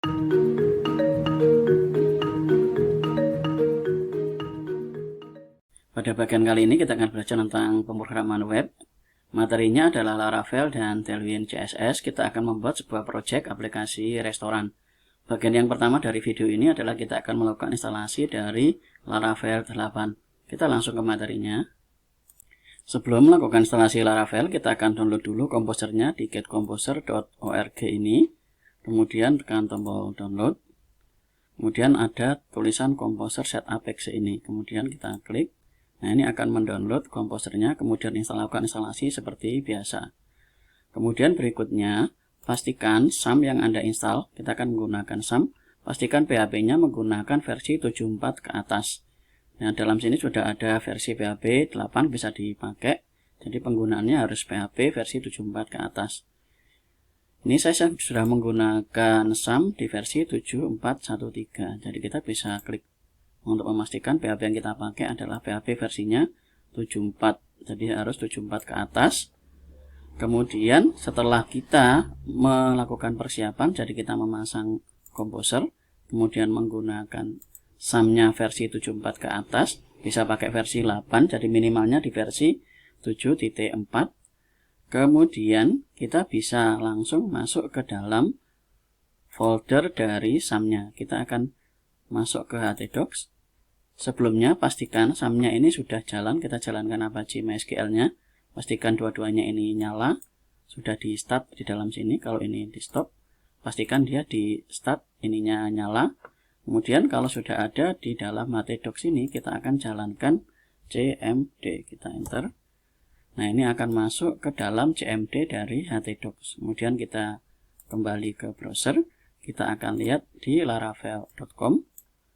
Pada bagian kali ini kita akan belajar tentang pemrograman web. Materinya adalah Laravel dan Tailwind CSS. Kita akan membuat sebuah project aplikasi restoran. Bagian yang pertama dari video ini adalah kita akan melakukan instalasi dari Laravel 8. Kita langsung ke materinya. Sebelum melakukan instalasi Laravel, kita akan download dulu komposernya di getcomposer.org ini. Kemudian tekan tombol download. Kemudian ada tulisan Composer Setup Exe ini. Kemudian kita klik. Nah, ini akan mendownload komposernya, kemudian lakukan instalasi seperti biasa. Kemudian berikutnya, pastikan SAM yang Anda install, kita akan menggunakan SAM, pastikan PHP-nya menggunakan versi 74 ke atas. Nah, dalam sini sudah ada versi PHP 8 bisa dipakai, jadi penggunaannya harus PHP versi 74 ke atas. Ini saya sudah menggunakan SAM di versi 7413, jadi kita bisa klik untuk memastikan PHP yang kita pakai adalah PHP versinya 74, jadi harus 74 ke atas. Kemudian setelah kita melakukan persiapan, jadi kita memasang komposer, kemudian menggunakan SAM-nya versi 74 ke atas, bisa pakai versi 8, jadi minimalnya di versi 7.4. Kemudian kita bisa langsung masuk ke dalam folder dari SAM-nya. Kita akan masuk ke htdocs. Sebelumnya pastikan SAM-nya ini sudah jalan, kita jalankan Apache MySQL-nya. Pastikan dua-duanya ini nyala, sudah di start di dalam sini. Kalau ini di stop, pastikan dia di start ininya nyala. Kemudian kalau sudah ada di dalam htdocs ini, kita akan jalankan cmd, kita enter. Nah, ini akan masuk ke dalam cmd dari htdocs. Kemudian kita kembali ke browser, kita akan lihat di laravel.com.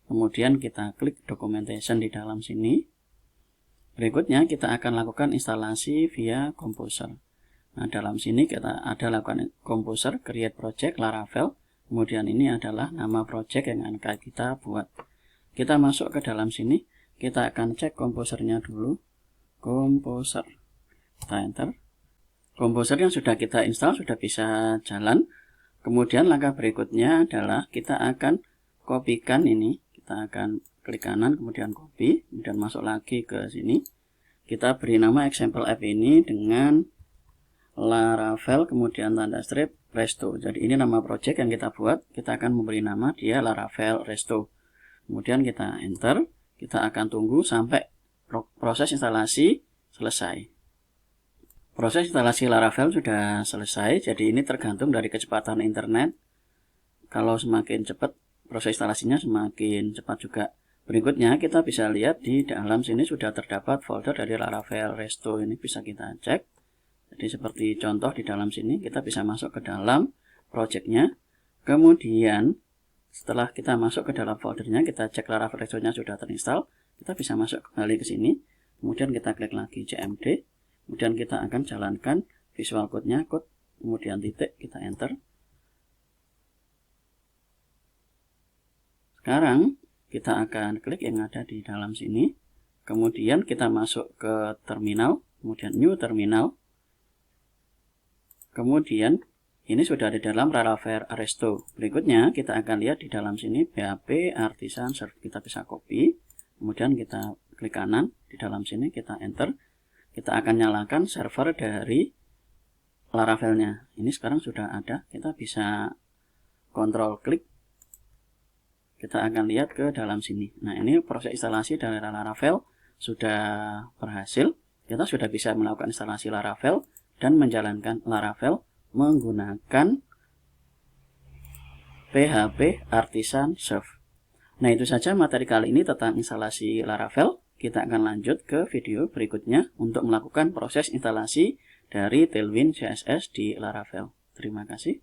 Kemudian kita klik documentation di dalam sini. Berikutnya kita akan lakukan instalasi via Composer. Nah, dalam sini kita ada lakukan Composer, create project Laravel. Kemudian ini adalah nama project yang akan kita buat. Kita masuk ke dalam sini, kita akan cek komposernya dulu. Composer. Kita enter. Composer yang sudah kita install sudah bisa jalan. Kemudian langkah berikutnya adalah kita akan kopikan ini. Kita akan klik kanan, kemudian copy, kemudian masuk lagi ke sini. Kita beri nama example app ini dengan Laravel, kemudian tanda strip Resto. Jadi ini nama project yang kita buat. Kita akan memberi nama dia Laravel Resto. Kemudian kita enter. Kita akan tunggu sampai proses instalasi selesai. Proses instalasi Laravel sudah selesai. Jadi ini tergantung dari kecepatan internet. Kalau semakin cepat, proses instalasinya semakin cepat juga. Berikutnya kita bisa lihat di dalam sini sudah terdapat folder dari Laravel Resto. Ini bisa kita cek. Jadi seperti contoh di dalam sini kita bisa masuk ke dalam projectnya. Kemudian setelah kita masuk ke dalam foldernya, kita cek Laravel Resto-nya sudah terinstall. Kita bisa masuk kembali ke sini. Kemudian kita klik lagi cmd. Kemudian kita akan jalankan visual code-nya, code, kemudian titik, kita enter. Sekarang kita akan klik yang ada di dalam sini. Kemudian kita masuk ke terminal, kemudian new terminal. Kemudian ini sudah ada dalam Laravel Resto. Berikutnya kita akan lihat di dalam sini PHP Artisan Serve. Kita bisa copy. Kemudian kita klik kanan di dalam sini, kita enter. Kita akan nyalakan server dari Laravelnya. Ini sekarang sudah ada. Kita bisa kontrol klik. Kita akan lihat ke dalam sini. Nah, ini proses instalasi dari Laravel sudah berhasil. Kita sudah bisa melakukan instalasi Laravel dan menjalankan Laravel menggunakan PHP Artisan Serve. Nah, itu saja materi kali ini tentang instalasi Laravel. Kita akan lanjut ke video berikutnya untuk melakukan proses instalasi dari Tailwind CSS di Laravel. Terima kasih.